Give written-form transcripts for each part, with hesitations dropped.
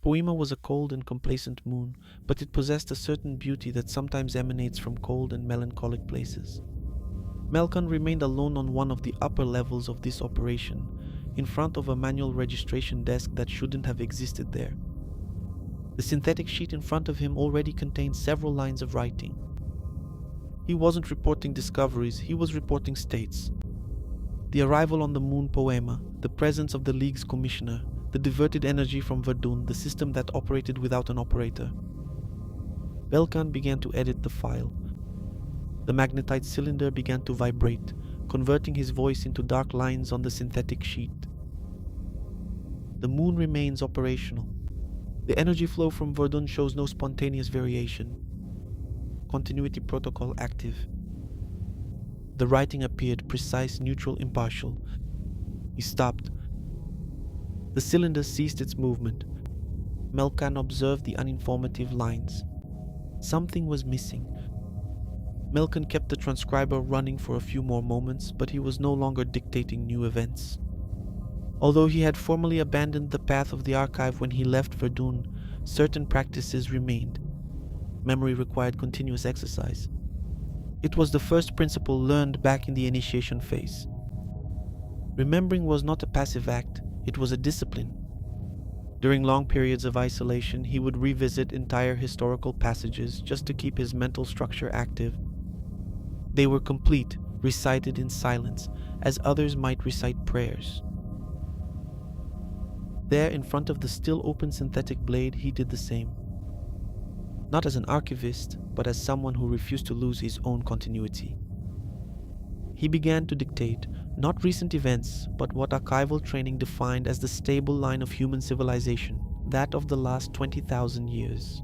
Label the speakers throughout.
Speaker 1: Poema was a cold and complacent moon, but it possessed a certain beauty that sometimes emanates from cold and melancholic places. Melkan remained alone on one of the upper levels of this operation, in front of a manual registration desk that shouldn't have existed there. The synthetic sheet in front of him already contained several lines of writing. He wasn't reporting discoveries, he was reporting states. The arrival on the moon Poema, the presence of the League's commissioner, the diverted energy from Verdum, the system that operated without an operator. Melkan began to edit the file. The magnetite cylinder began to vibrate, converting his voice into dark lines on the synthetic sheet. The moon remains operational. The energy flow from Verdun shows no spontaneous variation. Continuity protocol active. The writing appeared precise, neutral, impartial. He stopped. The cylinder ceased its movement. Melkan observed the uninformative lines. Something was missing. Melkan kept the transcriber running for a few more moments, but he was no longer dictating new events. Although he had formally abandoned the path of the archive when he left Verdun, certain practices remained. Memory required continuous exercise. It was the first principle learned back in the initiation phase. Remembering was not a passive act, it was a discipline. During long periods of isolation, he would revisit entire historical passages just to keep his mental structure active. They were complete, recited in silence, as others might recite prayers. There, in front of the still open synthetic blade, he did the same. Not as an archivist, but as someone who refused to lose his own continuity. He began to dictate, not recent events, but what archival training defined as the stable line of human civilization, that of the last 20,000 years.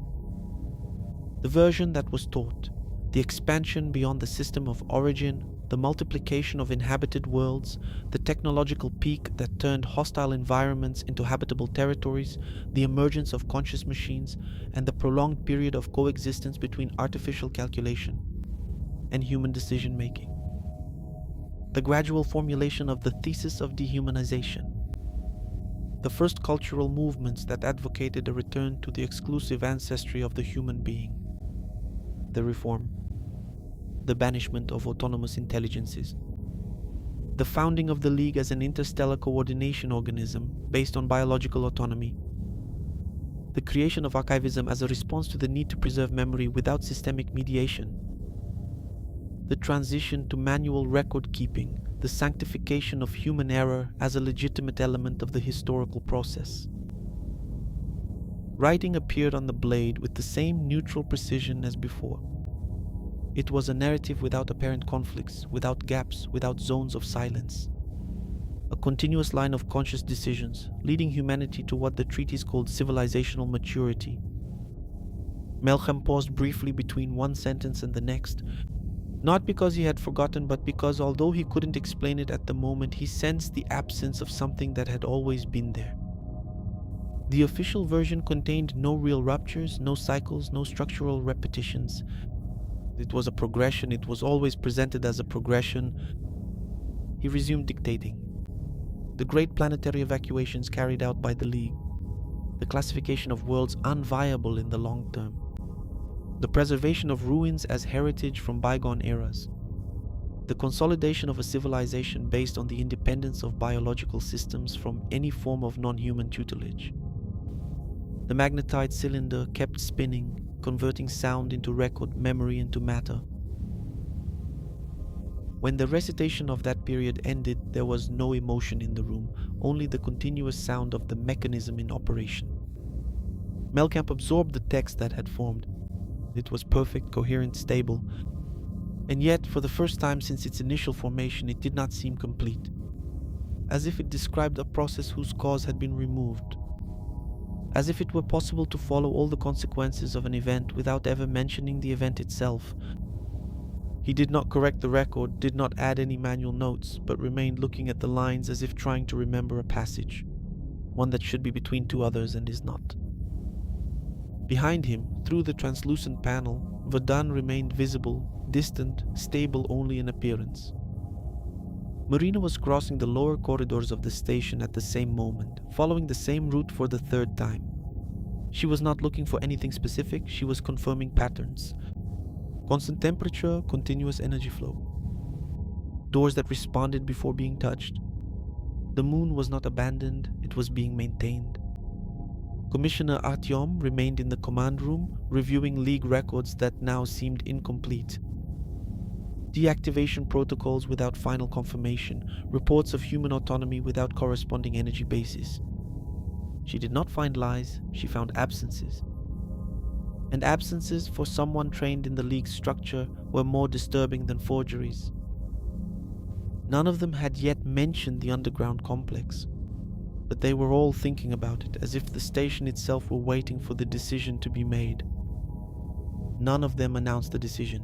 Speaker 1: The version that was taught, the expansion beyond the system of origin, the multiplication of inhabited worlds, the technological peak that turned hostile environments into habitable territories, the emergence of conscious machines, and the prolonged period of coexistence between artificial calculation and human decision-making. The gradual formulation of the thesis of dehumanization. The first cultural movements that advocated a return to the exclusive ancestry of the human being. The reform. The banishment of autonomous intelligences. The founding of the League as an interstellar coordination organism based on biological autonomy. The creation of archivism as a response to the need to preserve memory without systemic mediation. The transition to manual record keeping, the sanctification of human error as a legitimate element of the historical process. Writing appeared on the blade with the same neutral precision as before. It was a narrative without apparent conflicts, without gaps, without zones of silence. A continuous line of conscious decisions, leading humanity to what the treatise called civilizational maturity. Melkan paused briefly between one sentence and the next, not because he had forgotten, but because although he couldn't explain it at the moment, he sensed the absence of something that had always been there. The official version contained no real ruptures, no cycles, no structural repetitions. It was a progression, it was always presented as a progression. He resumed dictating. The great planetary evacuations carried out by the League. The classification of worlds unviable in the long term. The preservation of ruins as heritage from bygone eras. The consolidation of a civilization based on the independence of biological systems from any form of non-human tutelage. The magnetite cylinder kept spinning, converting sound into record, memory into matter. When the recitation of that period ended, there was no emotion in the room, only the continuous sound of the mechanism in operation. Melkan absorbed the text that had formed. It was perfect, coherent, stable, and yet, for the first time since its initial formation, it did not seem complete, as if it described a process whose cause had been removed, as if it were possible to follow all the consequences of an event without ever mentioning the event itself. He did not correct the record, did not add any manual notes, but remained looking at the lines as if trying to remember a passage, one that should be between two others and is not. Behind him, through the translucent panel, Verdun remained visible, distant, stable only in appearance. Merina was crossing the lower corridors of the station at the same moment, following the same route for the third time. She was not looking for anything specific, she was confirming patterns. Constant temperature, continuous energy flow. Doors that responded before being touched. The moon was not abandoned, it was being maintained. Commissioner Artheon remained in the command room, reviewing League records that now seemed incomplete. Deactivation protocols without final confirmation, reports of human autonomy without corresponding energy bases. She did not find lies, she found absences. And absences for someone trained in the League's structure were more disturbing than forgeries. None of them had yet mentioned the underground complex, but they were all thinking about it as if the station itself were waiting for the decision to be made. None of them announced the decision.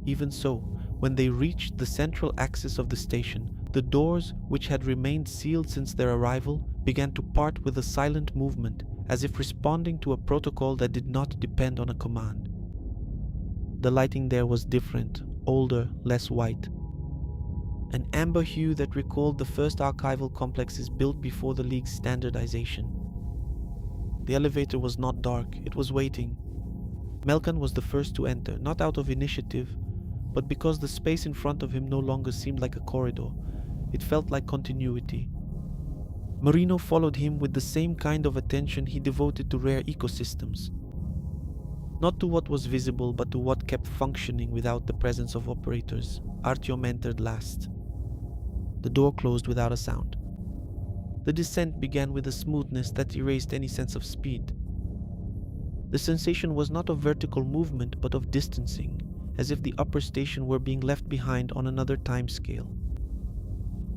Speaker 1: Even so, when they reached the central axis of the station, the doors, which had remained sealed since their arrival, began to part with a silent movement, as if responding to a protocol that did not depend on a command. The lighting there was different, older, less white. An amber hue that recalled the first archival complexes built before the League's standardization. The elevator was not dark, it was waiting. Melkan was the first to enter, not out of initiative, but because the space in front of him no longer seemed like a corridor. It felt like continuity. Merino followed him with the same kind of attention he devoted to rare ecosystems. Not to what was visible, but to what kept functioning without the presence of operators. Artyom entered last. The door closed without a sound. The descent began with a smoothness that erased any sense of speed. The sensation was not of vertical movement, but of distancing, as if the upper station were being left behind on another time scale.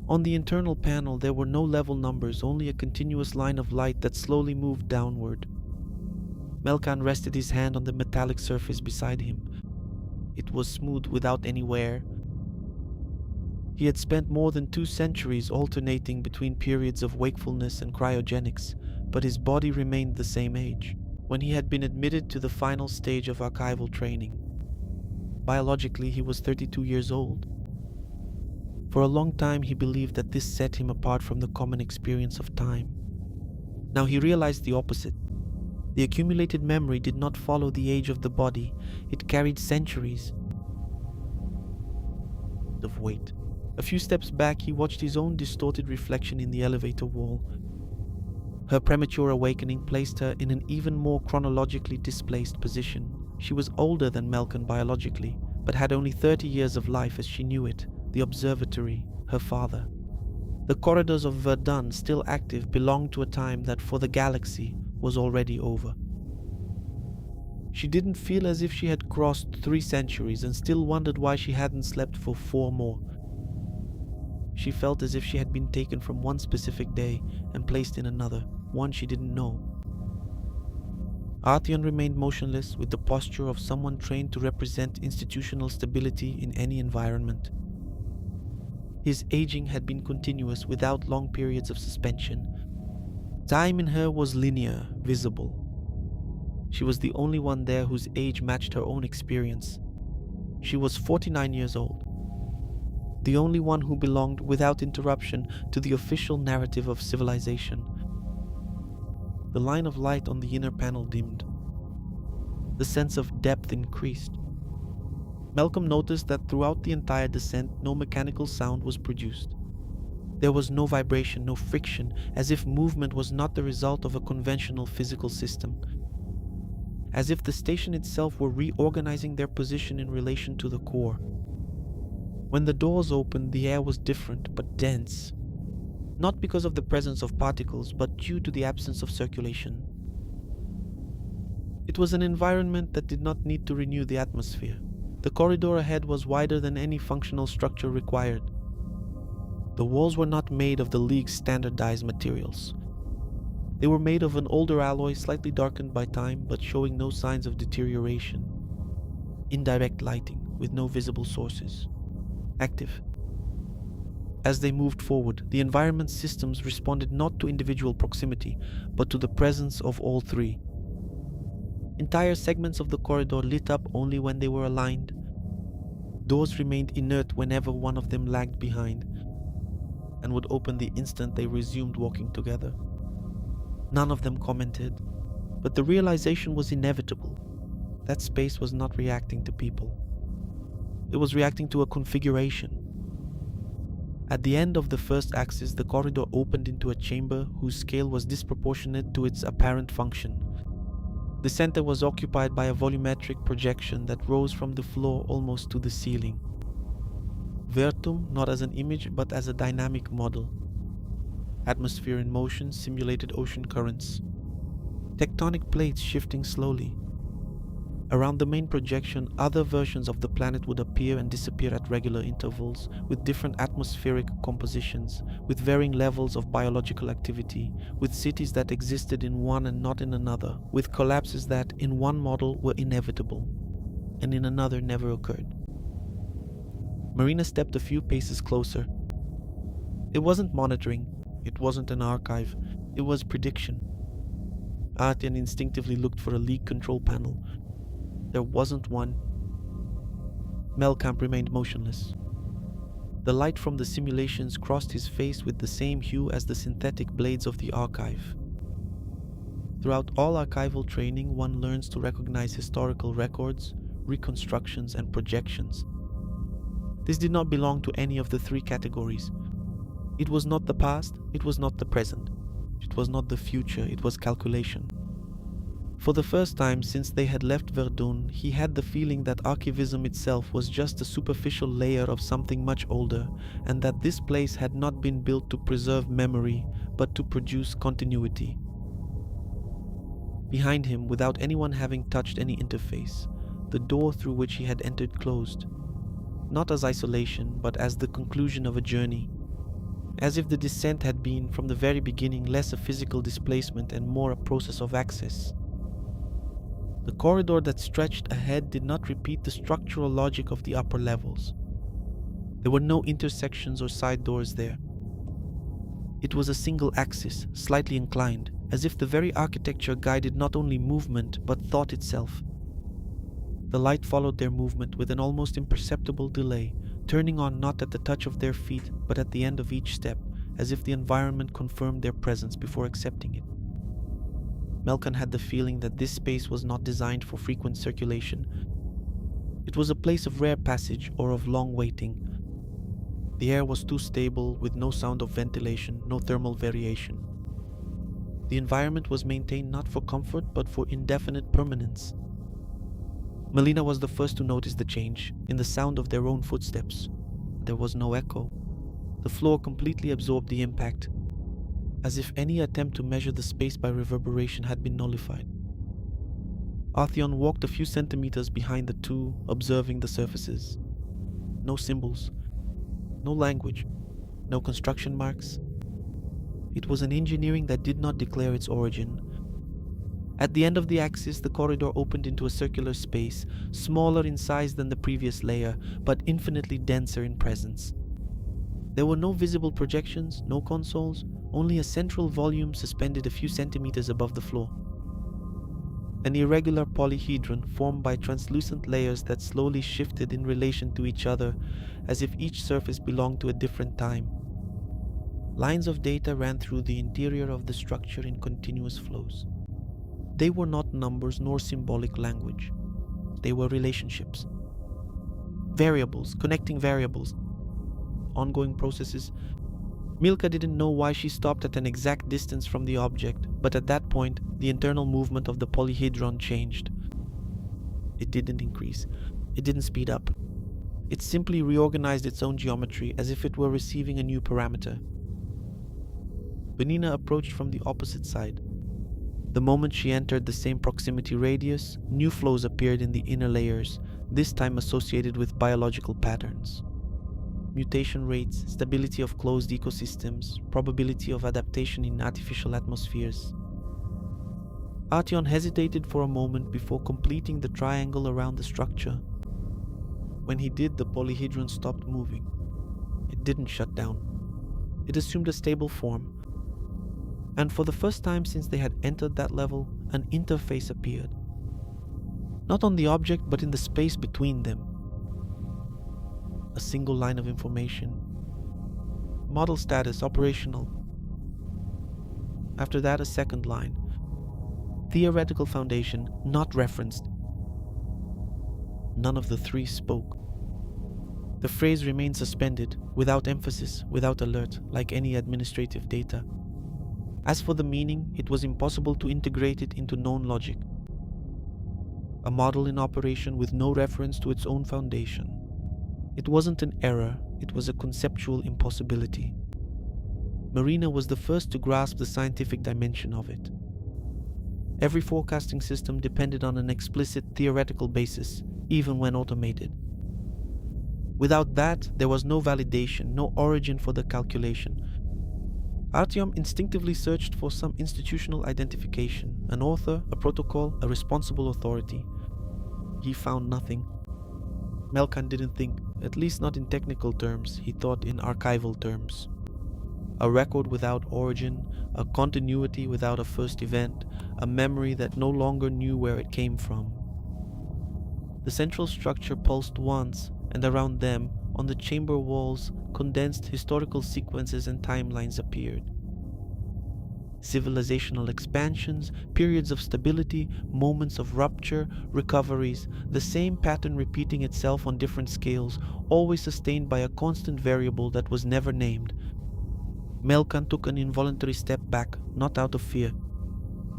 Speaker 1: On the internal panel there were no level numbers, only a continuous line of light that slowly moved downward. Melkan rested his hand on the metallic surface beside him. It was smooth without any wear. He had spent more than 2 centuries alternating between periods of wakefulness and cryogenics, but his body remained the same age, when he had been admitted to the final stage of archival training. Biologically, he was 32 years old. For a long time he believed that this set him apart from the common experience of time. Now he realized the opposite. The accumulated memory did not follow the age of the body, it carried centuries of weight. A few steps back he watched his own distorted reflection in the elevator wall. Her premature awakening placed her in an even more chronologically displaced position. She was older than Melkan biologically, but had only 30 years of life as she knew it, the observatory, her father. The corridors of Verdum, still active, belonged to a time that for the galaxy was already over. She didn't feel as if she had crossed 3 centuries and still wondered why she hadn't slept for 4 more. She felt as if she had been taken from one specific day and placed in another, one she didn't know. Artheon remained motionless with the posture of someone trained to represent institutional stability in any environment. His aging had been continuous without long periods of suspension. Time in her was linear, visible. She was the only one there whose age matched her own experience. She was 49 years old. The only one who belonged without interruption to the official narrative of civilization. The line of light on the inner panel dimmed. The sense of depth increased. Malcolm noticed that throughout the entire descent no mechanical sound was produced. There was no vibration, no friction, as if movement was not the result of a conventional physical system. As if the station itself were reorganizing their position in relation to the core. When the doors opened, the air was different but dense. Not because of the presence of particles, but due to the absence of circulation. It was an environment that did not need to renew the atmosphere. The corridor ahead was wider than any functional structure required. The walls were not made of the League's standardized materials. They were made of an older alloy slightly darkened by time but showing no signs of deterioration. Indirect lighting with no visible sources. Active. As they moved forward, the environment's systems responded not to individual proximity, but to the presence of all 3. Entire segments of the corridor lit up only when they were aligned. Doors remained inert whenever one of them lagged behind, and would open the instant they resumed walking together. None of them commented. But the realization was inevitable. That space was not reacting to people. It was reacting to a configuration. At the end of the first axis, the corridor opened into a chamber whose scale was disproportionate to its apparent function. The center was occupied by a volumetric projection that rose from the floor almost to the ceiling. Verdum not as an image but as a dynamic model. Atmosphere in motion simulated ocean currents. Tectonic plates shifting slowly. Around the main projection, other versions of the planet would appear and disappear at regular intervals, with different atmospheric compositions, with varying levels of biological activity, with cities that existed in one and not in another, with collapses that, in one model, were inevitable, and in another never occurred. Merina stepped a few paces closer. It wasn't monitoring, it wasn't an archive, it was prediction. Artheon instinctively looked for a leak control panel. There wasn't one. Melkan remained motionless. The light from the simulations crossed his face with the same hue as the synthetic blades of the archive. Throughout all archival training, one learns to recognize historical records, reconstructions, and projections. This did not belong to any of the three categories. It was not the past, it was not the present. It was not the future, it was calculation. For the first time since they had left Verdun, he had the feeling that archivism itself was just a superficial layer of something much older, and that this place had not been built to preserve memory, but to produce continuity. Behind him, without anyone having touched any interface, the door through which he had entered closed, not as isolation, but as the conclusion of a journey, as if the descent had been, from the very beginning, less a physical displacement and more a process of access. The corridor that stretched ahead did not repeat the structural logic of the upper levels. There were no intersections or side doors there. It was a single axis, slightly inclined, as if the very architecture guided not only movement but thought itself. The light followed their movement with an almost imperceptible delay, turning on not at the touch of their feet but at the end of each step, as if the environment confirmed their presence before accepting it. Melkan had the feeling that this space was not designed for frequent circulation. It was a place of rare passage or of long waiting. The air was too stable, with no sound of ventilation, no thermal variation. The environment was maintained not for comfort but for indefinite permanence. Merina was the first to notice the change, in the sound of their own footsteps. There was no echo. The floor completely absorbed the impact, as if any attempt to measure the space by reverberation had been nullified. Artheon walked a few centimeters behind the two, observing the surfaces. No symbols, no language, no construction marks. It was an engineering that did not declare its origin. At the end of the axis, the corridor opened into a circular space, smaller in size than the previous layer, but infinitely denser in presence. There were no visible projections, no consoles, only a central volume suspended a few centimeters above the floor. An irregular polyhedron formed by translucent layers that slowly shifted in relation to each other, as if each surface belonged to a different time. Lines of data ran through the interior of the structure in continuous flows. They were not numbers nor symbolic language. They were relationships. Variables, connecting variables, ongoing processes. Milka didn't know why she stopped at an exact distance from the object, but at that point, the internal movement of the polyhedron changed. It didn't increase. It didn't speed up. It simply reorganized its own geometry as if it were receiving a new parameter. Benina approached from the opposite side. The moment she entered the same proximity radius, new flows appeared in the inner layers, this time associated with biological patterns. Mutation rates, stability of closed ecosystems, probability of adaptation in artificial atmospheres. Artheon hesitated for a moment before completing the triangle around the structure. When he did, the polyhedron stopped moving. It didn't shut down. It assumed a stable form. And for the first time since they had entered that level, an interface appeared. Not on the object, but in the space between them. A single line of information. Model status operational. After that, a second line. theoretical foundation, not referenced. None of the three spoke. The phrase remained suspended, without emphasis, without alert, like any administrative data. As for the meaning, it was impossible to integrate it into known logic. A model in operation with no reference to its own foundation. It wasn't an error, it was a conceptual impossibility. Merina was the first to grasp the scientific dimension of it. Every forecasting system depended on an explicit theoretical basis, even when automated. Without that, there was no validation, no origin for the calculation. Artheon instinctively searched for some institutional identification, an author, a protocol, a responsible authority. He found nothing. Melkan didn't think, at least not in technical terms, he thought in archival terms. A record without origin, a continuity without a first event, a memory that no longer knew where it came from. The central structure pulsed once, and around them, on the chamber walls, condensed historical sequences and timelines appeared. Civilizational expansions, periods of stability, moments of rupture, recoveries, the same pattern repeating itself on different scales, always sustained by a constant variable that was never named. Melkan took an involuntary step back, not out of fear,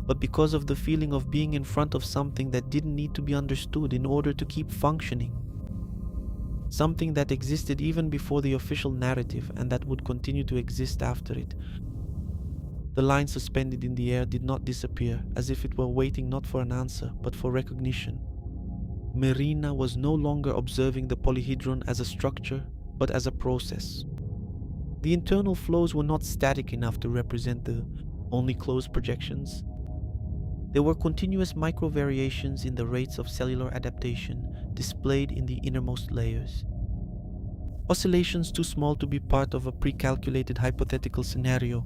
Speaker 1: but because of the feeling of being in front of something that didn't need to be understood in order to keep functioning. Something that existed even before the official narrative and that would continue to exist after it. The line suspended in the air did not disappear, as if it were waiting not for an answer, but for recognition. Merina was no longer observing the polyhedron as a structure, but as a process. The internal flows were not static enough to represent the only closed projections. There were continuous micro-variations in the rates of cellular adaptation displayed in the innermost layers. Oscillations too small to be part of a pre-calculated hypothetical scenario.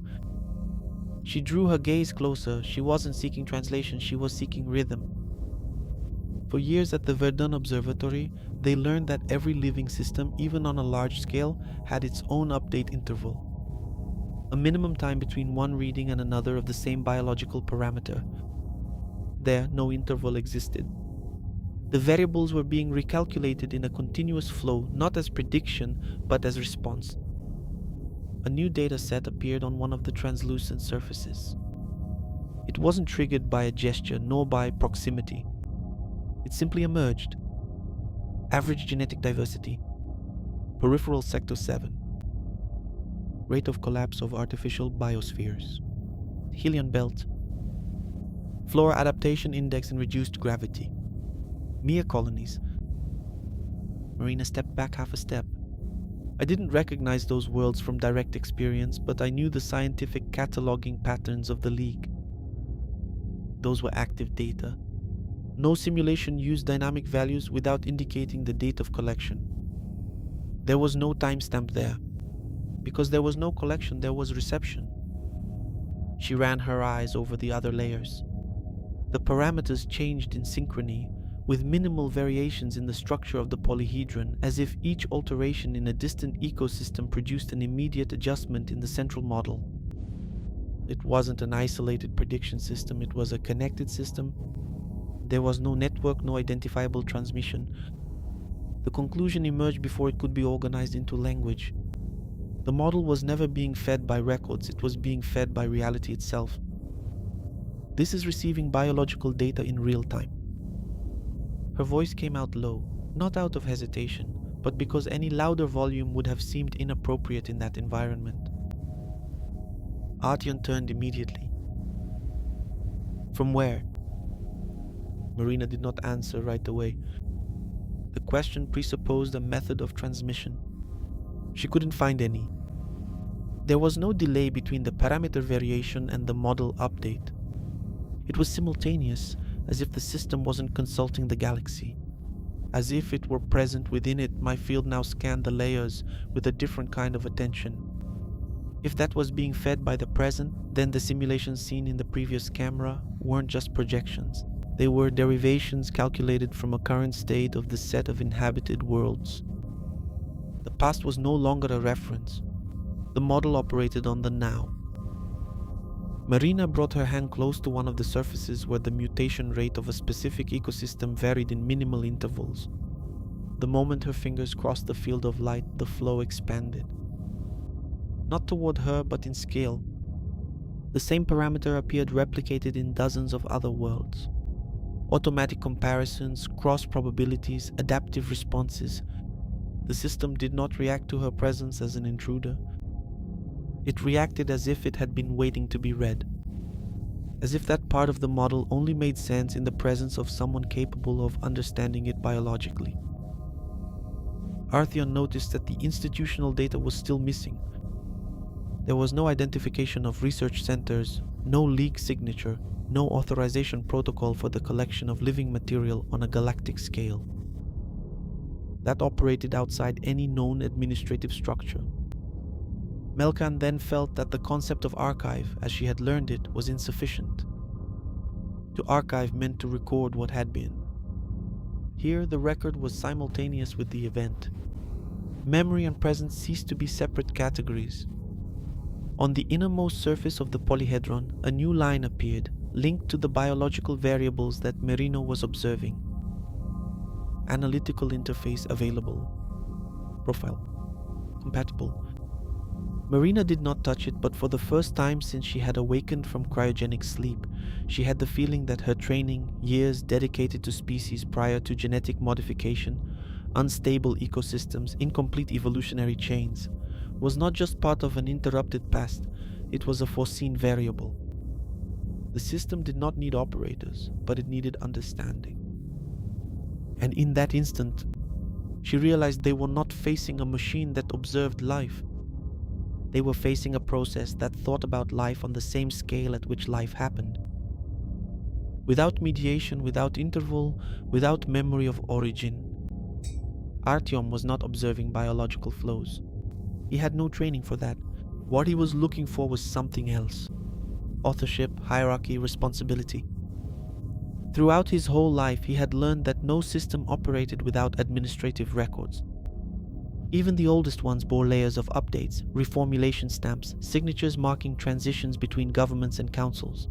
Speaker 1: She drew her gaze closer. She wasn't seeking translation, she was seeking rhythm. For years at the Verdum observatory, they learned that every living system, even on a large scale, had its own update interval. A minimum time between one reading and another of the same biological parameter. There, no interval existed. The variables were being recalculated in a continuous flow, not as prediction, but as response. A new data set appeared on one of the translucent surfaces. It wasn't triggered by a gesture, nor by proximity. It simply emerged. Average genetic diversity. Peripheral sector 7. Rate of collapse of artificial biospheres. Helion belt. Flora adaptation index and reduced gravity. Mere colonies. Merina stepped back half a step. I didn't recognize those worlds from direct experience, but I knew the scientific cataloging patterns of the League. Those were active data. No simulation used dynamic values without indicating the date of collection. There was no timestamp there. Because there was no collection, there was reception. She ran her eyes over the other layers. The parameters changed in synchrony, with minimal variations in the structure of the polyhedron, as if each alteration in a distant ecosystem produced an immediate adjustment in the central model. It wasn't an isolated prediction system, it was a connected system. There was no network, no identifiable transmission. The conclusion emerged before it could be organized into language. The model was never being fed by records, it was being fed by reality itself. This is receiving biological data in real time. Her voice came out low, not out of hesitation, but because any louder volume would have seemed inappropriate in that environment. Artheon turned immediately. From where? Merina did not answer right away. The question presupposed a method of transmission. She couldn't find any. There was no delay between the parameter variation and the model update. It was simultaneous, as if the system wasn't consulting the galaxy. As if it were present within it, my field now scanned the layers with a different kind of attention. If that was being fed by the present, then the simulations seen in the previous camera weren't just projections. They were derivations calculated from a current state of the set of inhabited worlds. The past was no longer a reference. The model operated on the now. Merina brought her hand close to one of the surfaces where the mutation rate of a specific ecosystem varied in minimal intervals. The moment her fingers crossed the field of light, the flow expanded. Not toward her, but in scale. The same parameter appeared replicated in dozens of other worlds. Automatic comparisons, cross probabilities, adaptive responses. The system did not react to her presence as an intruder. It reacted as if it had been waiting to be read. As if that part of the model only made sense in the presence of someone capable of understanding it biologically. Artheon noticed that the institutional data was still missing. There was no identification of research centers, no league signature, no authorization protocol for the collection of living material on a galactic scale. That operated outside any known administrative structure. Melkan then felt that the concept of archive, as she had learned it, was insufficient. To archive meant to record what had been. Here, the record was simultaneous with the event. Memory and present ceased to be separate categories. On the innermost surface of the polyhedron, a new line appeared, linked to the biological variables that Merina was observing. Analytical interface available. Profile. Compatible. Merina did not touch it, but for the first time since she had awakened from cryogenic sleep, she had the feeling that her training, years dedicated to species prior to genetic modification, unstable ecosystems, incomplete evolutionary chains, was not just part of an interrupted past, it was a foreseen variable. The system did not need operators, but it needed understanding. And in that instant, she realized they were not facing a machine that observed life. They were facing a process that thought about life on the same scale at which life happened. Without mediation, without interval, without memory of origin. Artheon was not observing biological flows. He had no training for that. What he was looking for was something else. Authorship, hierarchy, responsibility. Throughout his whole life, he had learned that no system operated without administrative records. Even the oldest ones bore layers of updates, reformulation stamps, signatures marking transitions between governments and councils.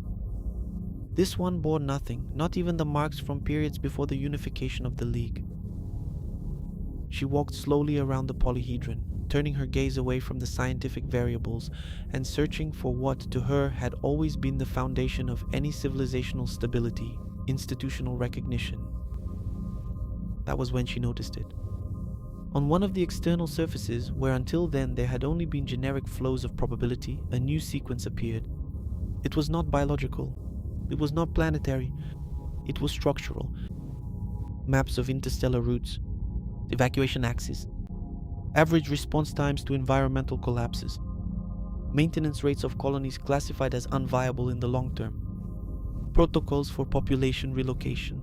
Speaker 1: This one bore nothing, not even the marks from periods before the unification of the League. She walked slowly around the polyhedron, turning her gaze away from the scientific variables and searching for what, to her, had always been the foundation of any civilizational stability, institutional recognition. That was when she noticed it. On one of the external surfaces, where until then there had only been generic flows of probability, a new sequence appeared. It was not biological. It was not planetary. It was structural. Maps of interstellar routes, evacuation axes, average response times to environmental collapses, maintenance rates of colonies classified as unviable in the long term, protocols for population relocation.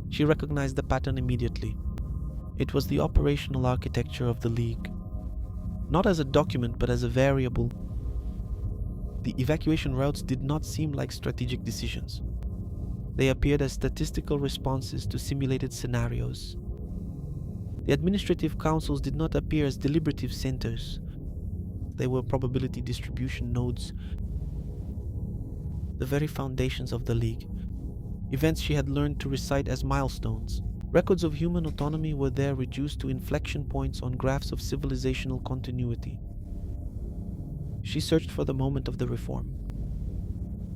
Speaker 1: She recognized the pattern immediately. It was the operational architecture of the League. Not as a document, but as a variable. The evacuation routes did not seem like strategic decisions. They appeared as statistical responses to simulated scenarios. The administrative councils did not appear as deliberative centers. They were probability distribution nodes, the very foundations of the League. Events she had learned to recite as milestones. Records of human autonomy were there reduced to inflection points on graphs of civilizational continuity. She searched for the moment of the reform.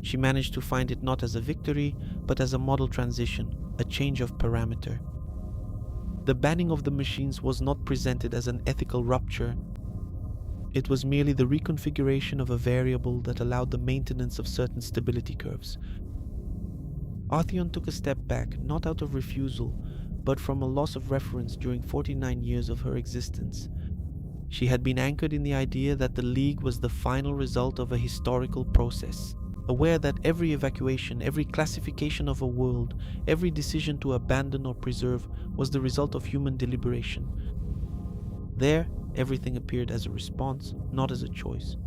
Speaker 1: She managed to find it not as a victory, but as a model transition, a change of parameter. The banning of the machines was not presented as an ethical rupture. It was merely the reconfiguration of a variable that allowed the maintenance of certain stability curves. Artheon took a step back, not out of refusal, but from a loss of reference during 49 years of her existence. She had been anchored in the idea that the League was the final result of a historical process, aware that every evacuation, every classification of a world, every decision to abandon or preserve was the result of human deliberation. There, everything appeared as a response, not as a choice.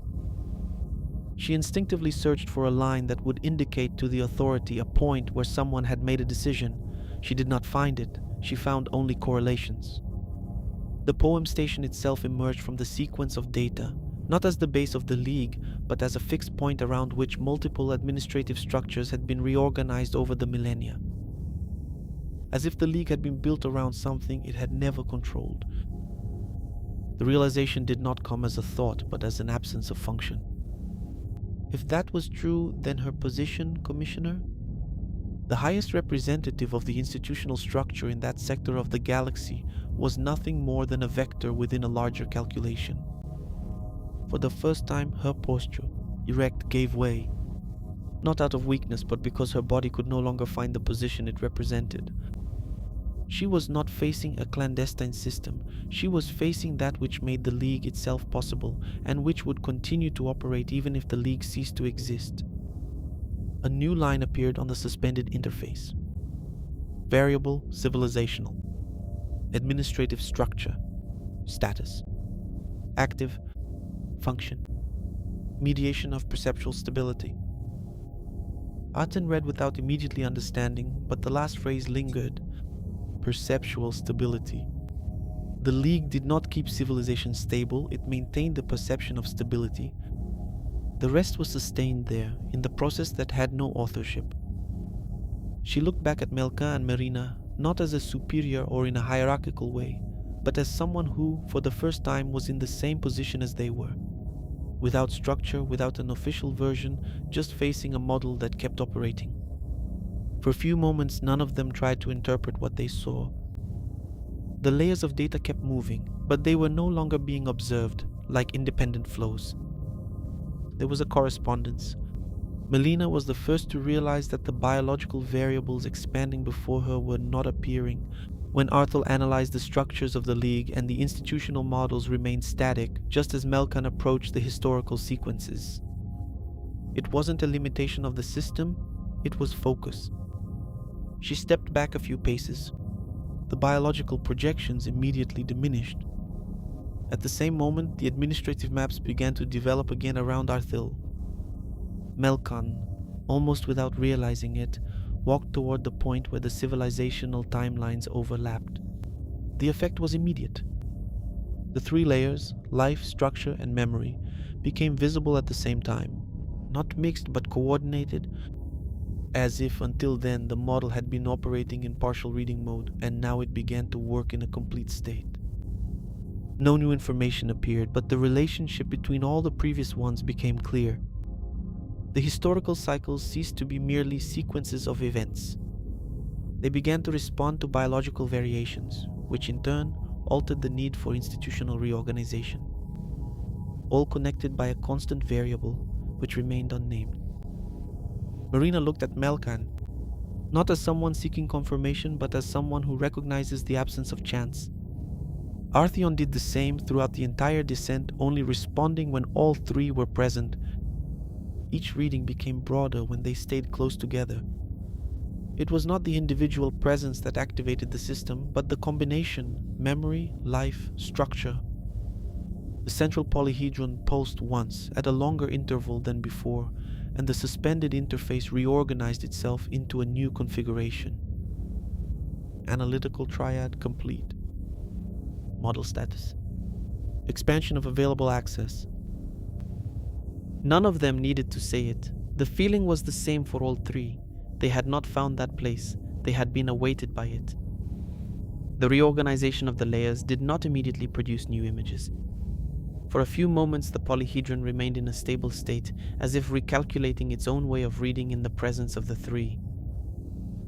Speaker 1: She instinctively searched for a line that would indicate to the authority a point where someone had made a decision. She did not find it. She found only correlations. The poem station itself emerged from the sequence of data, not as the base of the League, but as a fixed point around which multiple administrative structures had been reorganized over the millennia. As if the League had been built around something it had never controlled. The realization did not come as a thought, but as an absence of function. If that was true, then her position, Commissioner? The highest representative of the institutional structure in that sector of the galaxy was nothing more than a vector within a larger calculation. For the first time, her posture, erect, gave way. Not out of weakness, but because her body could no longer find the position it represented. She was not facing a clandestine system. She was facing that which made the League itself possible, and which would continue to operate even if the League ceased to exist. A new line appeared on the suspended interface. Variable, civilizational. Administrative structure. Status. Active. Function. Mediation of perceptual stability. Artheon read without immediately understanding, but the last phrase lingered. Perceptual stability. The League did not keep civilization stable, it maintained the perception of stability. The rest was sustained there, in the process that had no authorship. She looked back at Melkan and Merina, not as a superior or in a hierarchical way, but as someone who, for the first time, was in the same position as they were. Without structure, without an official version, just facing a model that kept operating. For a few moments, none of them tried to interpret what they saw. The layers of data kept moving, but they were no longer being observed, like independent flows. There was a correspondence. Merina was the first to realize that the biological variables expanding before her were not appearing, when Artheon analyzed the structures of the League and the institutional models remained static, just as Melkan approached the historical sequences. It wasn't a limitation of the system, it was focus. She stepped back a few paces. The biological projections immediately diminished. At the same moment, the administrative maps began to develop again around Artheon. Melkan, almost without realizing it, walked toward the point where the civilizational timelines overlapped. The effect was immediate. The three layers, life, structure, and memory, became visible at the same time, not mixed but coordinated, as if until then the model had been operating in partial reading mode and now it began to work in a complete state. No new information appeared, but the relationship between all the previous ones became clear. The historical cycles ceased to be merely sequences of events. They began to respond to biological variations, which in turn altered the need for institutional reorganization. All connected by a constant variable, which remained unnamed. Merina looked at Melkan, not as someone seeking confirmation, but as someone who recognizes the absence of chance. Artheon did the same throughout the entire descent, only responding when all three were present. Each reading became broader when they stayed close together. It was not the individual presence that activated the system, but the combination, memory, life, structure. The central polyhedron pulsed once, at a longer interval than before, and the suspended interface reorganized itself into a new configuration. Analytical triad complete. Model status. Expansion of available access. None of them needed to say it. The feeling was the same for all three. They had not found that place. They had been awaited by it. The reorganization of the layers did not immediately produce new images. For a few moments the polyhedron remained in a stable state, as if recalculating its own way of reading in the presence of the three.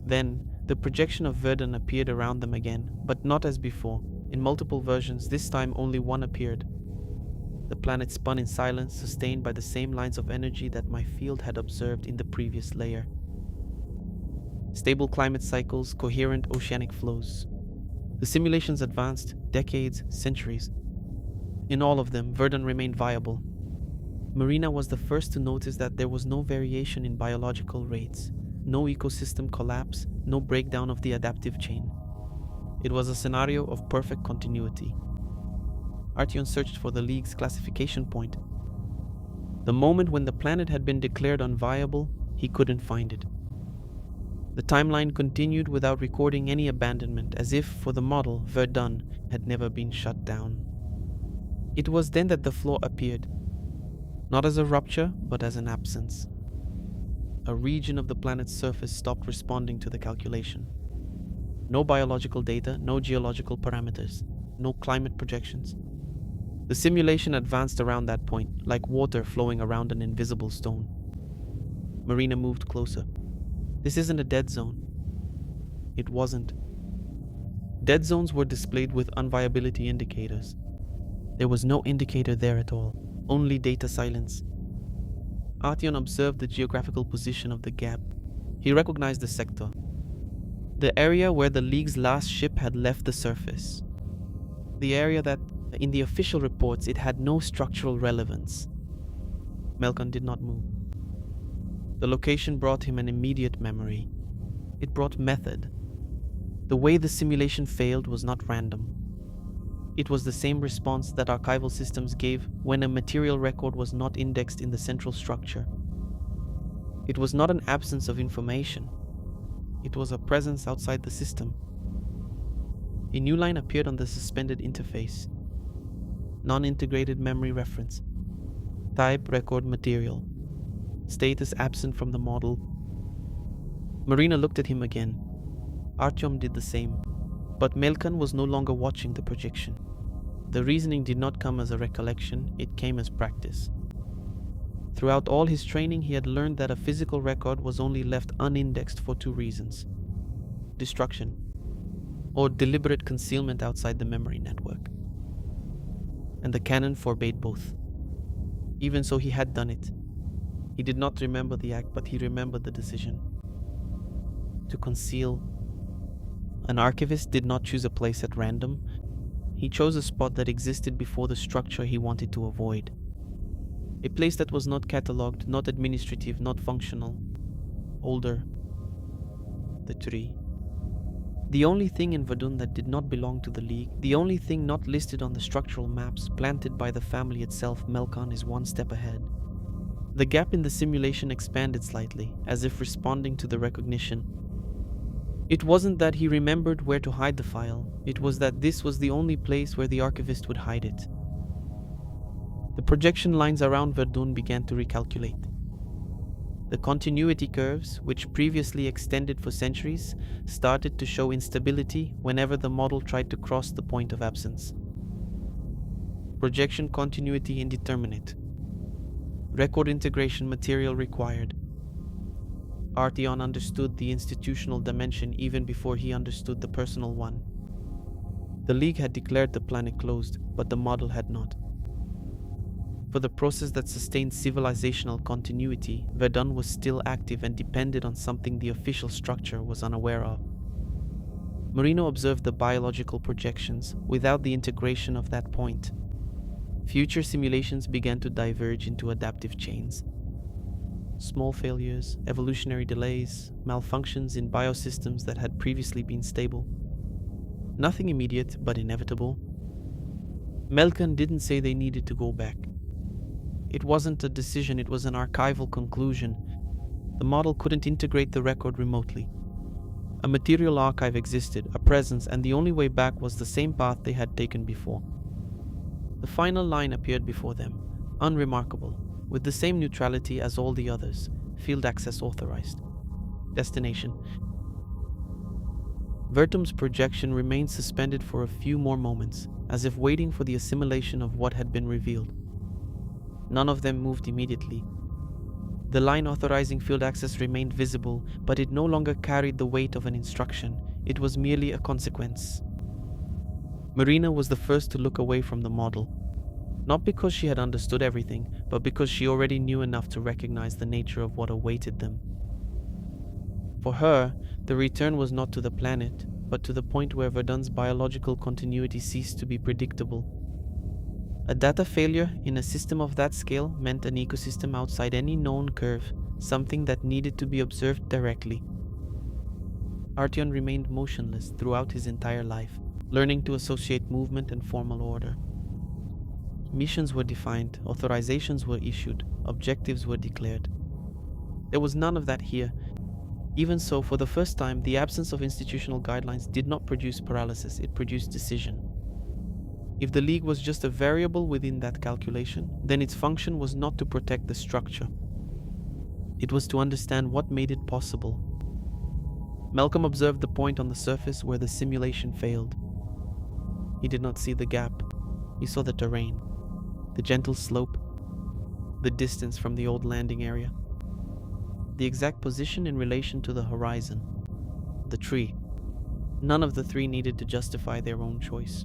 Speaker 1: Then, the projection of Verdum appeared around them again, but not as before. In multiple versions, this time only one appeared. The planet spun in silence, sustained by the same lines of energy that my field had observed in the previous layer. Stable climate cycles, coherent oceanic flows. The simulations advanced decades, centuries. In all of them, Verdum remained viable. Merina was the first to notice that there was no variation in biological rates, no ecosystem collapse, no breakdown of the adaptive chain. It was a scenario of perfect continuity. Artheon searched for the League's classification point. The moment when the planet had been declared unviable, he couldn't find it. The timeline continued without recording any abandonment, as if, for the model, Verdum had never been shut down. It was then that the flaw appeared. not as a rupture, but as an absence. A region of the planet's surface stopped responding to the calculation. No biological data, no geological parameters, no climate projections. The simulation advanced around that point, like water flowing around an invisible stone. Merina moved closer. This isn't a dead zone. It wasn't. Dead zones were displayed with unviability indicators. There was no indicator there at all, only data silence. Artheon observed the geographical position of the gap. He recognized the sector, the area where the League's last ship had left the surface. The area that, in the official reports, it had no structural relevance. Melkan did not move. The location brought him an immediate memory. It brought method. The way the simulation failed was not random. It was the same response that archival systems gave when a material record was not indexed in the central structure. It was not an absence of information. It was a presence outside the system. A new line appeared on the suspended interface. Non-integrated memory reference. Type record material. Status absent from the model. Merina looked at him again. Artyom did the same. But Melkan was no longer watching the projection. The reasoning did not come as a recollection, it came as practice. Throughout all his training, he had learned that a physical record was only left unindexed for two reasons: destruction, or deliberate concealment outside the memory network. And the canon forbade both. Even so, he had done it. He did not remember the act, but he remembered the decision. To conceal. An archivist did not choose a place at random. He chose a spot that existed before the structure he wanted to avoid. A place that was not catalogued, not administrative, not functional. Older. The tree. The only thing in Verdum that did not belong to the League, the only thing not listed on the structural maps planted by the family itself. Melkan is one step ahead. The gap in the simulation expanded slightly, as if responding to the recognition. It wasn't that he remembered where to hide the file, it was that this was the only place where the archivist would hide it. The projection lines around Verdun began to recalculate. The continuity curves, which previously extended for centuries, started to show instability whenever the model tried to cross the point of absence. Projection continuity indeterminate. Record integration material required. Artheon understood the institutional dimension even before he understood the personal one. The League had declared the planet closed, but the model had not. For the process that sustained civilizational continuity, Verdun was still active and depended on something the official structure was unaware of. Merina observed the biological projections without the integration of that point. Future simulations began to diverge into adaptive chains. Small failures, evolutionary delays, malfunctions in biosystems that had previously been stable. Nothing immediate, but inevitable. Melkan didn't say they needed to go back. It wasn't a decision, it was an archival conclusion. The model couldn't integrate the record remotely. A material archive existed, a presence, and the only way back was the same path they had taken before. The final line appeared before them, unremarkable, with the same neutrality as all the others. Field access authorized. Destination. Verdum's projection remained suspended for a few more moments, as if waiting for the assimilation of what had been revealed. None of them moved immediately. The line authorizing field access remained visible, but it no longer carried the weight of an instruction. It was merely a consequence. Merina was the first to look away from the model. Not because she had understood everything, but because she already knew enough to recognize the nature of what awaited them. For her, the return was not to the planet, but to the point where Verdun's biological continuity ceased to be predictable. A data failure in a system of that scale meant an ecosystem outside any known curve, something that needed to be observed directly. Artheon remained motionless throughout his entire life, learning to associate movement and formal order. Missions were defined, authorizations were issued, objectives were declared. There was none of that here. Even so, for the first time, the absence of institutional guidelines did not produce paralysis, it produced decision. If the League was just a variable within that calculation, then its function was not to protect the structure. It was to understand what made it possible. Malcolm observed the point on the surface where the simulation failed. He did not see the gap. He saw the terrain, the gentle slope, the distance from the old landing area, the exact position in relation to the horizon, the tree. None of the three needed to justify their own choice.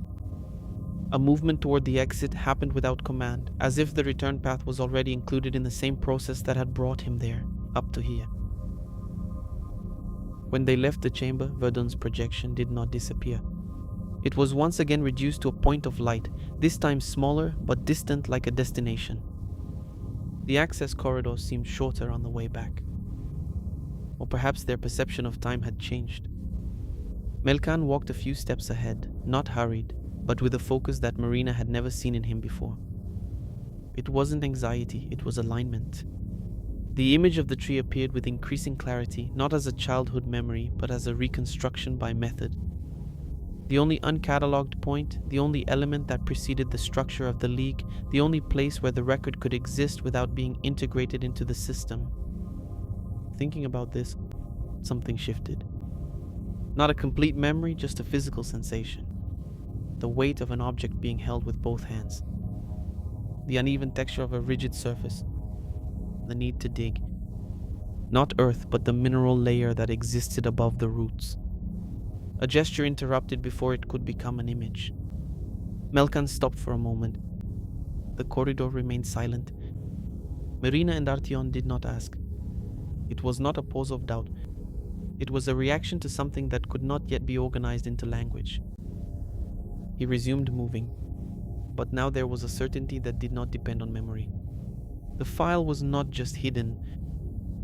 Speaker 1: A movement toward the exit happened without command, as if the return path was already included in the same process that had brought him there, up to here. When they left the chamber, Verdum's projection did not disappear. It was once again reduced to a point of light, this time smaller but distant like a destination. The access corridor seemed shorter on the way back. Or perhaps their perception of time had changed. Melkan walked a few steps ahead, not hurried, but with a focus that Merina had never seen in him before. It wasn't anxiety, it was alignment. The image of the tree appeared with increasing clarity, not as a childhood memory, but as a reconstruction by method. The only uncatalogued point, the only element that preceded the structure of the League, the only place where the record could exist without being integrated into the system. Thinking about this, something shifted. Not a complete memory, just a physical sensation. The weight of an object being held with both hands. The uneven texture of a rigid surface. The need to dig. Not earth, but the mineral layer that existed above the roots. A gesture interrupted before it could become an image. Melkan stopped for a moment. The corridor remained silent. Merina and Artheon did not ask. It was not a pause of doubt. It was a reaction to something that could not yet be organized into language. He resumed moving, but now there was a certainty that did not depend on memory. The file was not just hidden,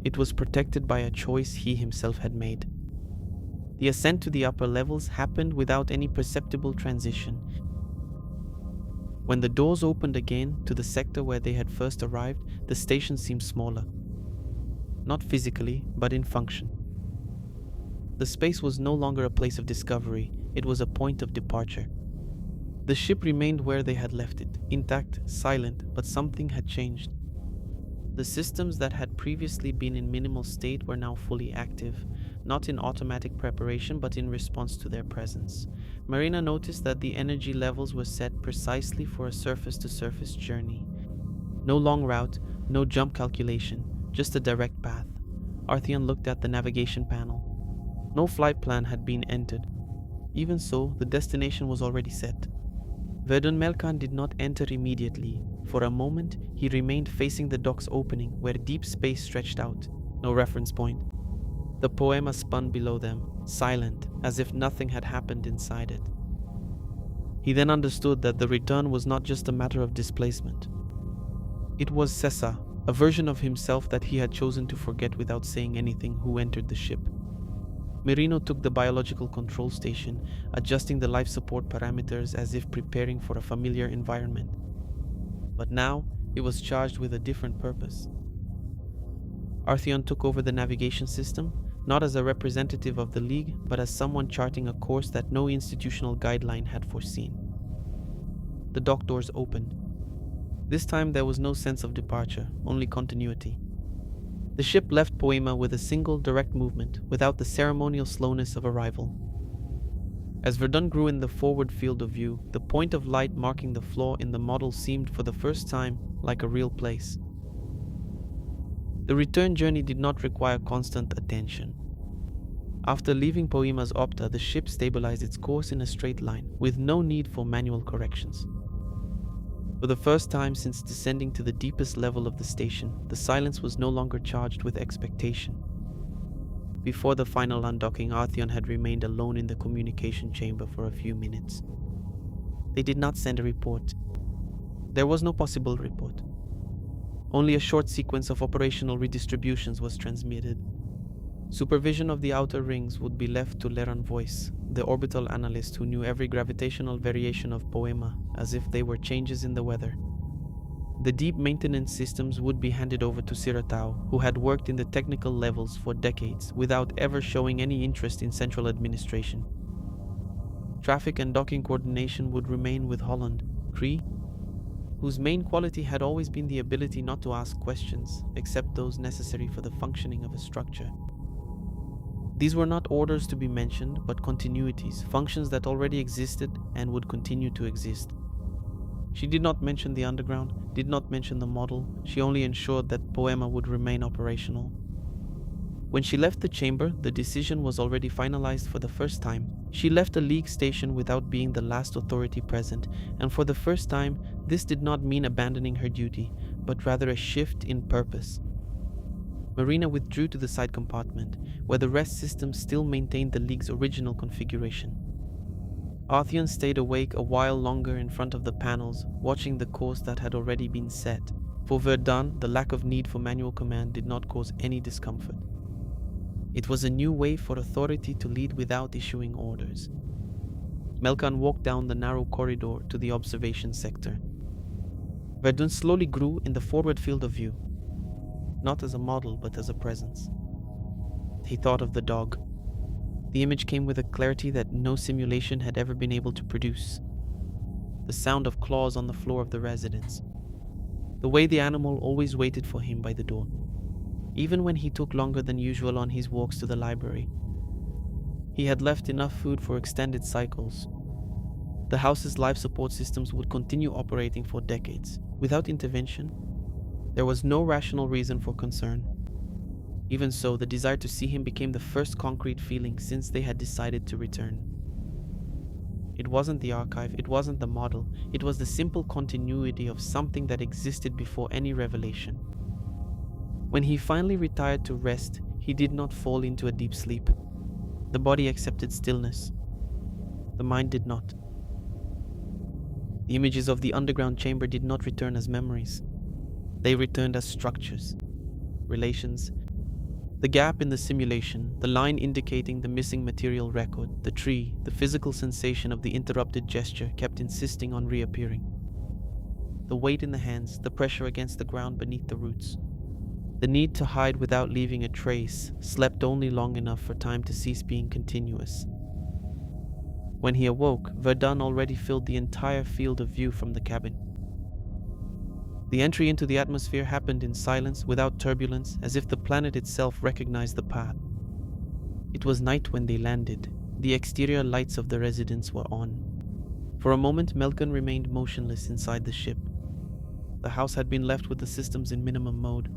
Speaker 1: it was protected by a choice he himself had made. The ascent to the upper levels happened without any perceptible transition. When the doors opened again to the sector where they had first arrived, the station seemed smaller. Not physically, but in function. The space was no longer a place of discovery, it was a point of departure. The ship remained where they had left it, intact, silent, but something had changed. The systems that had previously been in minimal state were now fully active, not in automatic preparation but in response to their presence. Merina noticed that the energy levels were set precisely for a surface-to-surface journey. No long route, no jump calculation, just a direct path. Artheon looked at the navigation panel. No flight plan had been entered. Even so, the destination was already set. Verdum Melkan did not enter immediately. For a moment, he remained facing the dock's opening, where deep space stretched out. No reference point. The Poema spun below them, silent, as if nothing had happened inside it. He then understood that the return was not just a matter of displacement. It was Sessa, a version of himself that he had chosen to forget without saying anything, who entered the ship. Merino took the biological control station, adjusting the life support parameters as if preparing for a familiar environment. But now, it was charged with a different purpose. Artheon took over the navigation system, not as a representative of the League, but as someone charting a course that no institutional guideline had foreseen. The dock doors opened. This time there was no sense of departure, only continuity. The ship left Poema with a single direct movement, without the ceremonial slowness of arrival. As Verdun grew in the forward field of view, the point of light marking the flaw in the model seemed for the first time like a real place. The return journey did not require constant attention. After leaving Poema's Opta, the ship stabilized its course in a straight line, with no need for manual corrections. For the first time since descending to the deepest level of the station, the silence was no longer charged with expectation. Before the final undocking, Artheon had remained alone in the communication chamber for a few minutes. They did not send a report. There was no possible report. Only a short sequence of operational redistributions was transmitted. Supervision of the outer rings would be left to Leran Voice, the orbital analyst who knew every gravitational variation of Poema, as if they were changes in the weather. The deep maintenance systems would be handed over to Siratau, who had worked in the technical levels for decades without ever showing any interest in central administration. Traffic and docking coordination would remain with Holland, Cree, whose main quality had always been the ability not to ask questions, except those necessary for the functioning of a structure. These were not orders to be mentioned, but continuities, functions that already existed and would continue to exist. She did not mention the underground, did not mention the model, she only ensured that Poema would remain operational. When she left the chamber, the decision was already finalized for the first time. She left a League station without being the last authority present, and for the first time, this did not mean abandoning her duty, but rather a shift in purpose. Merina withdrew to the side compartment, where the rest system still maintained the League's original configuration. Artheon stayed awake a while longer in front of the panels, watching the course that had already been set. For Verdun, the lack of need for manual command did not cause any discomfort. It was a new way for authority to lead without issuing orders. Melkan walked down the narrow corridor to the observation sector. Verdun slowly grew in the forward field of view, not as a model but as a presence. He thought of the dog. The image came with a clarity that no simulation had ever been able to produce. The sound of claws on the floor of the residence. The way the animal always waited for him by the door, even when he took longer than usual on his walks to the library. He had left enough food for extended cycles. The house's life support systems would continue operating for decades. Without intervention, there was no rational reason for concern. Even so, the desire to see him became the first concrete feeling since they had decided to return. It wasn't the archive, it wasn't the model, it was the simple continuity of something that existed before any revelation. When he finally retired to rest, he did not fall into a deep sleep. The body accepted stillness. The mind did not. The images of the underground chamber did not return as memories. They returned as structures, relations. The gap in the simulation, the line indicating the missing material record, the tree, the physical sensation of the interrupted gesture kept insisting on reappearing. The weight in the hands, the pressure against the ground beneath the roots. The need to hide without leaving a trace slept only long enough for time to cease being continuous. When he awoke, Verdun already filled the entire field of view from the cabin. The entry into the atmosphere happened in silence, without turbulence, as if the planet itself recognized the path. It was night when they landed. The exterior lights of the residence were on. For a moment, Melkan remained motionless inside the ship. The house had been left with the systems in minimum mode.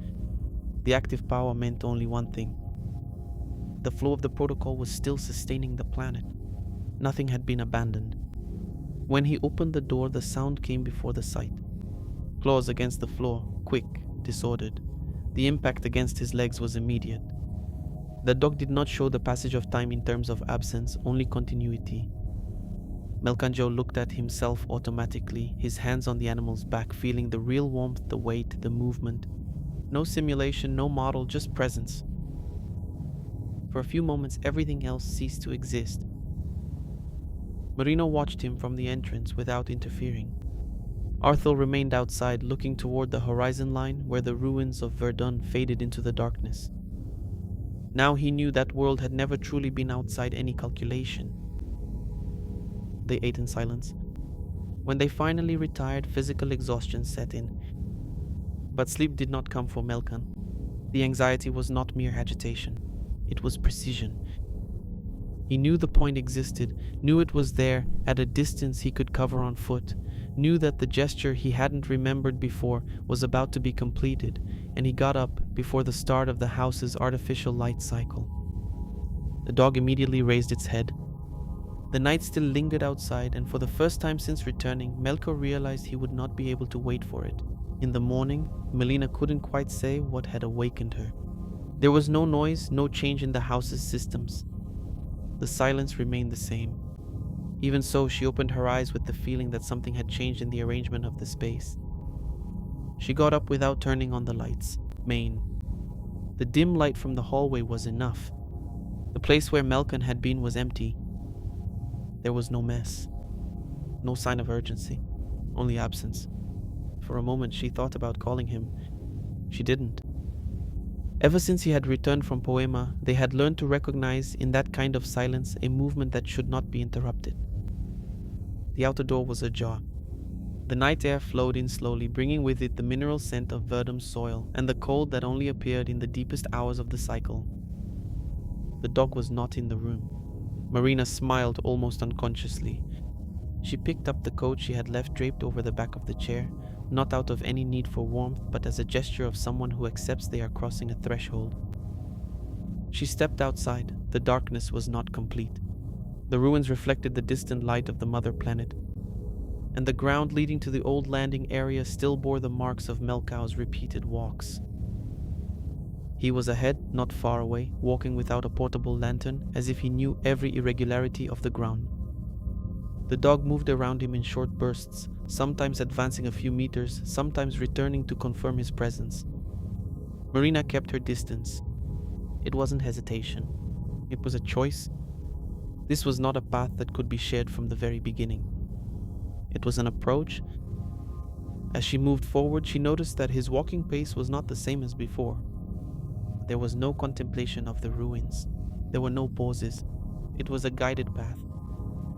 Speaker 1: The active power meant only one thing. The flow of the protocol was still sustaining the planet. Nothing had been abandoned. When he opened the door, the sound came before the sight. Claws against the floor, quick, disordered. The impact against his legs was immediate. The dog did not show the passage of time in terms of absence, only continuity. Melkanjo looked at himself automatically, his hands on the animal's back, feeling the real warmth, the weight, the movement. No simulation, no model, just presence. For a few moments, everything else ceased to exist. Merina watched him from the entrance without interfering. Artheon remained outside, looking toward the horizon line where the ruins of Verdun faded into the darkness. Now he knew that world had never truly been outside any calculation. They ate in silence. When they finally retired, physical exhaustion set in. But sleep did not come for Melkan. The anxiety was not mere agitation. It was precision. He knew the point existed, knew it was there, at a distance he could cover on foot, knew that the gesture he hadn't remembered before was about to be completed, and he got up before the start of the house's artificial light cycle. The dog immediately raised its head. The night still lingered outside, and for the first time since returning, Melko realized he would not be able to wait for it. In the morning, Melina couldn't quite say what had awakened her. There was no noise, no change in the house's systems. The silence remained the same. Even so, she opened her eyes with the feeling that something had changed in the arrangement of the space. She got up without turning on the lights. The dim light from the hallway was enough. The place where Melkan had been was empty. There was no mess. No sign of urgency. Only absence. For a moment she thought about calling him. She didn't. Ever since he had returned from Poema, they had learned to recognize in that kind of silence a movement that should not be interrupted. The outer door was ajar. The night air flowed in slowly, bringing with it the mineral scent of Verdum's soil and the cold that only appeared in the deepest hours of the cycle. The dog was not in the room. Merina smiled almost unconsciously. She picked up the coat she had left draped over the back of the chair, not out of any need for warmth, but as a gesture of someone who accepts they are crossing a threshold. She stepped outside. The darkness was not complete. The ruins reflected the distant light of the mother planet, and the ground leading to the old landing area still bore the marks of Melkau's repeated walks. He was ahead, not far away, walking without a portable lantern, as if he knew every irregularity of the ground. The dog moved around him in short bursts, sometimes advancing a few meters, sometimes returning to confirm his presence. Merina kept her distance. It wasn't hesitation. It was a choice. This was not a path that could be shared from the very beginning. It was an approach. As she moved forward, she noticed that his walking pace was not the same as before. There was no contemplation of the ruins. There were no pauses. It was a guided path,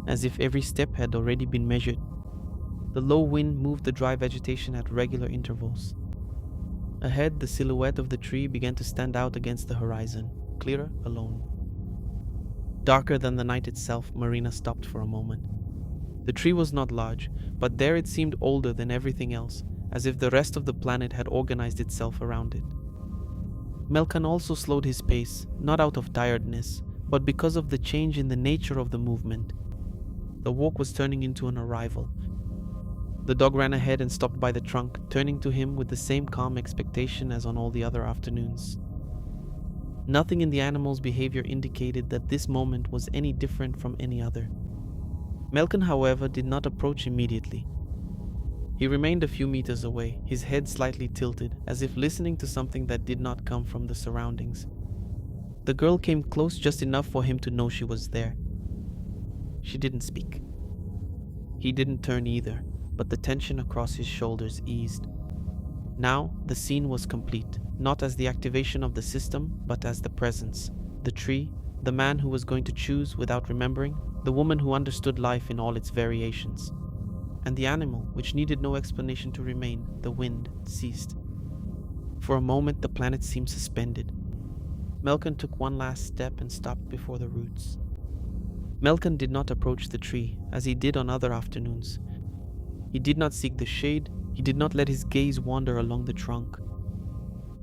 Speaker 1: as if every step had already been measured. The low wind moved the dry vegetation at regular intervals. Ahead, the silhouette of the tree began to stand out against the horizon, clearer, alone. Darker than the night itself, Merina stopped for a moment. The tree was not large, but there it seemed older than everything else, as if the rest of the planet had organized itself around it. Melkan also slowed his pace, not out of tiredness, but because of the change in the nature of the movement. The walk was turning into an arrival. The dog ran ahead and stopped by the trunk, turning to him with the same calm expectation as on all the other afternoons. Nothing in the animal's behavior indicated that this moment was any different from any other. Melkan, however, did not approach immediately. He remained a few meters away, his head slightly tilted, as if listening to something that did not come from the surroundings. The girl came close just enough for him to know she was there. She didn't speak. He didn't turn either, but the tension across his shoulders eased. Now, the scene was complete, not as the activation of the system, but as the presence. The tree, the man who was going to choose without remembering, the woman who understood life in all its variations. And the animal, which needed no explanation to remain, the wind, ceased. For a moment, the planet seemed suspended. Melkan took one last step and stopped before the roots. Melkan did not approach the tree, as he did on other afternoons. He did not seek the shade, he did not let his gaze wander along the trunk.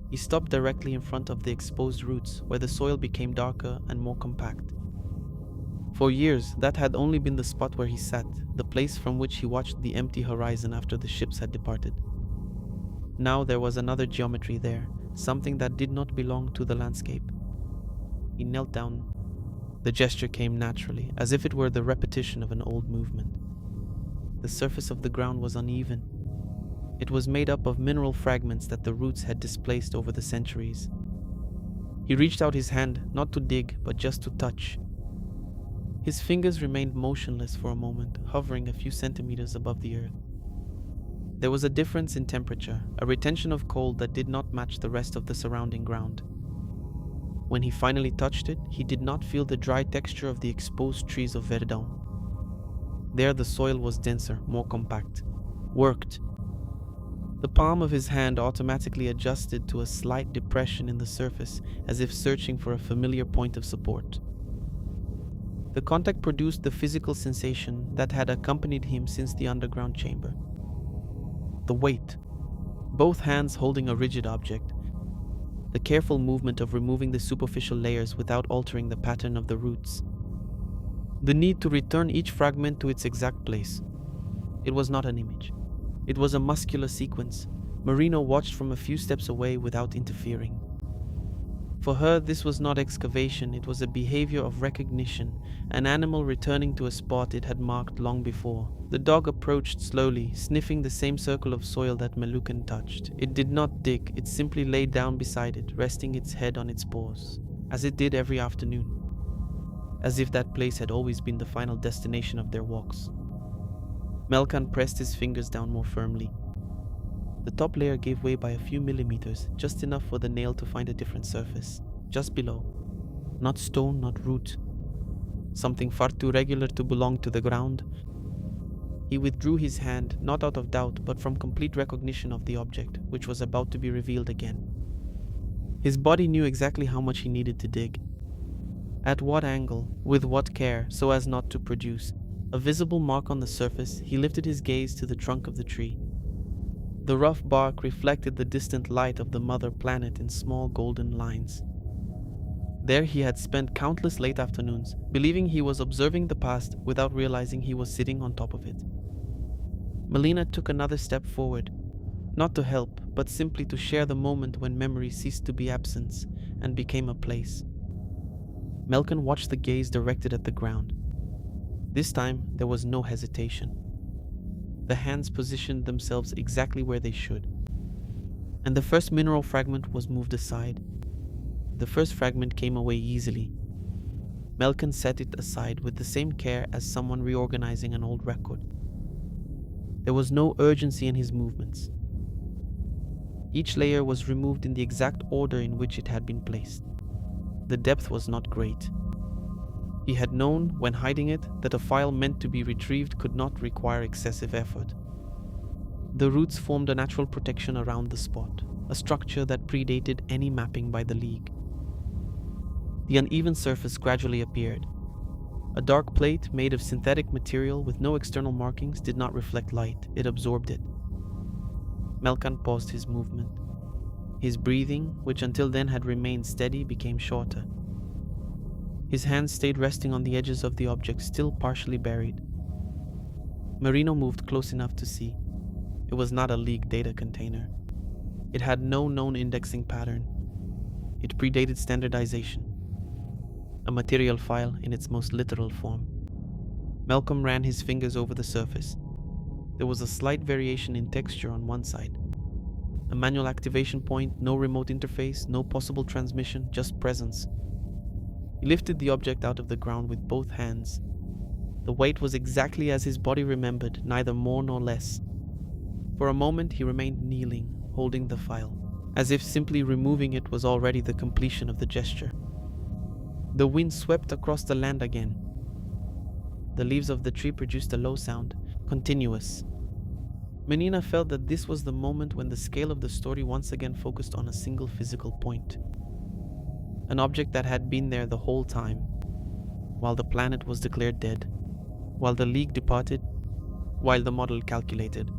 Speaker 1: He stopped directly in front of the exposed roots, where the soil became darker and more compact. For years, that had only been the spot where he sat, the place from which he watched the empty horizon after the ships had departed. Now there was another geometry there, something that did not belong to the landscape. He knelt down. The gesture came naturally, as if it were the repetition of an old movement. The surface of the ground was uneven. It was made up of mineral fragments that the roots had displaced over the centuries. He reached out his hand, not to dig, but just to touch. His fingers remained motionless for a moment, hovering a few centimeters above the earth. There was a difference in temperature, a retention of cold that did not match the rest of the surrounding ground. When he finally touched it, he did not feel the dry texture of the exposed trees of Verdum. There the soil was denser, more compact, worked. The palm of his hand automatically adjusted to a slight depression in the surface, as if searching for a familiar point of support. The contact produced the physical sensation that had accompanied him since the underground chamber. The weight, both hands holding a rigid object, the careful movement of removing the superficial layers without altering the pattern of the roots, the need to return each fragment to its exact place. It was not an image. It was a muscular sequence. Merina watched from a few steps away without interfering. For her, this was not excavation, it was a behavior of recognition, an animal returning to a spot it had marked long before. The dog approached slowly, sniffing the same circle of soil that Melkan touched. It did not dig, it simply lay down beside it, resting its head on its paws, as it did every afternoon, as if that place had always been the final destination of their walks. Melkan pressed his fingers down more firmly. The top layer gave way by a few millimeters, just enough for the nail to find a different surface. Just below. Not stone, not root. Something far too regular to belong to the ground. He withdrew his hand, not out of doubt, but from complete recognition of the object, which was about to be revealed again. His body knew exactly how much he needed to dig. At what angle, with what care, so as not to produce a visible mark on the surface, he lifted his gaze to the trunk of the tree. The rough bark reflected the distant light of the mother planet in small golden lines. There he had spent countless late afternoons, believing he was observing the past without realizing he was sitting on top of it. Merina took another step forward, not to help, but simply to share the moment when memory ceased to be absence and became a place. Melkan watched the gaze directed at the ground. This time there was no hesitation. The hands positioned themselves exactly where they should, and the first mineral fragment was moved aside. The first fragment came away easily. Melkan set it aside with the same care as someone reorganizing an old record. There was no urgency in his movements. Each layer was removed in the exact order in which it had been placed. The depth was not great. He had known, when hiding it, that a file meant to be retrieved could not require excessive effort. The roots formed a natural protection around the spot, a structure that predated any mapping by the League. The uneven surface gradually appeared. A dark plate made of synthetic material with no external markings did not reflect light, it absorbed it. Melkan paused his movement. His breathing, which until then had remained steady, became shorter. His hands stayed resting on the edges of the object, still partially buried. Merina moved close enough to see. It was not a League data container. It had no known indexing pattern. It predated standardization. A material file in its most literal form. Melkan ran his fingers over the surface. There was a slight variation in texture on one side. A manual activation point, no remote interface, no possible transmission, just presence. He lifted the object out of the ground with both hands. The weight was exactly as his body remembered, neither more nor less. For a moment he remained kneeling, holding the file, as if simply removing it was already the completion of the gesture. The wind swept across the land again. The leaves of the tree produced a low sound, continuous. Merina felt that this was the moment when the scale of the story once again focused on a single physical point. An object that had been there the whole time, while the planet was declared dead, while the League departed, while the model calculated.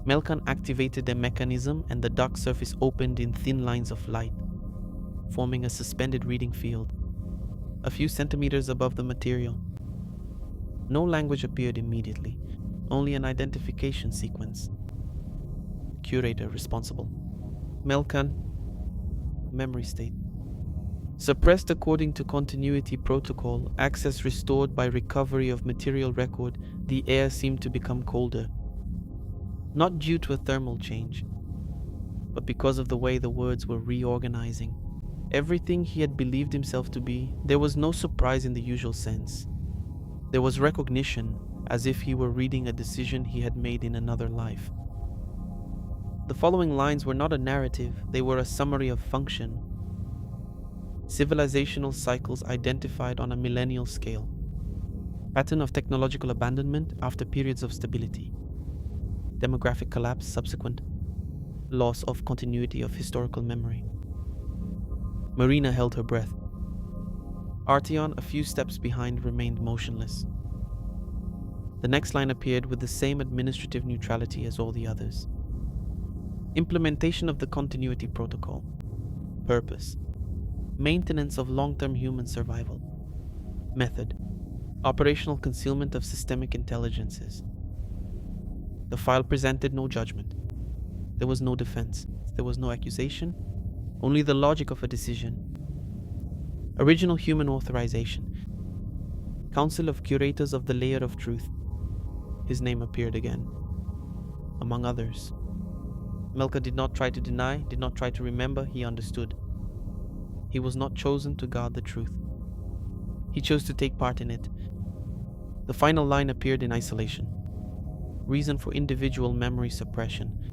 Speaker 1: Melkan activated a mechanism and the dark surface opened in thin lines of light, forming a suspended reading field, a few centimeters above the material. No language appeared immediately, only an identification sequence. Curator responsible. Melkan. Memory state. Suppressed according to continuity protocol, access restored by recovery of material record, the air seemed to become colder. Not due to a thermal change, but because of the way the words were reorganizing. Everything he had believed himself to be, there was no surprise in the usual sense. There was recognition, as if he were reading a decision he had made in another life. The following lines were not a narrative, they were a summary of function. Civilizational cycles identified on a millennial scale. Pattern of technological abandonment after periods of stability. Demographic collapse subsequent. Loss of continuity of historical memory. Merina held her breath. Artheon, a few steps behind, remained motionless. The next line appeared with the same administrative neutrality as all the others. Implementation of the continuity protocol. Purpose. Maintenance of long-term human survival. Method. Operational concealment of systemic intelligences. The file presented no judgment. There was no defense. There was no accusation. Only the logic of a decision. Original human authorization. Council of Curators of the Layer of Truth. His name appeared again. Among others. Melka did not try to deny, did not try to remember, he understood. He was not chosen to guard the truth. He chose to take part in it. The final line appeared in isolation. Reason for individual memory suppression.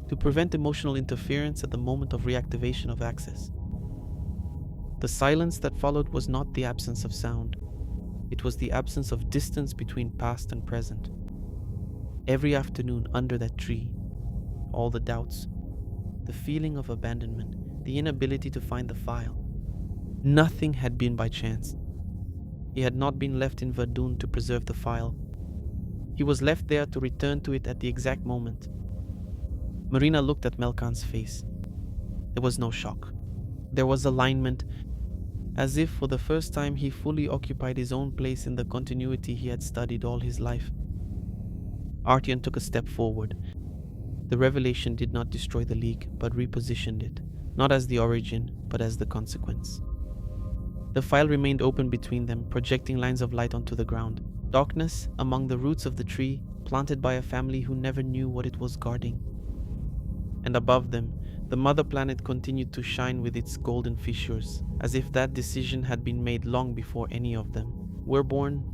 Speaker 1: To prevent emotional interference at the moment of reactivation of access. The silence that followed was not the absence of sound. It was the absence of distance between past and present. Every afternoon under that tree, all the doubts, the feeling of abandonment, the inability to find the file. Nothing had been by chance. He had not been left in Verdun to preserve the file. He was left there to return to it at the exact moment. Merina looked at Melkan's face. There was no shock. There was alignment, as if for the first time he fully occupied his own place in the continuity he had studied all his life. Artheon took a step forward. The revelation did not destroy the League, but repositioned it, not as the origin, but as the consequence. The file remained open between them, projecting lines of light onto the ground. Darkness among the roots of the tree, planted by a family who never knew what it was guarding. And above them, the mother planet continued to shine with its golden fissures, as if that decision had been made long before any of them were born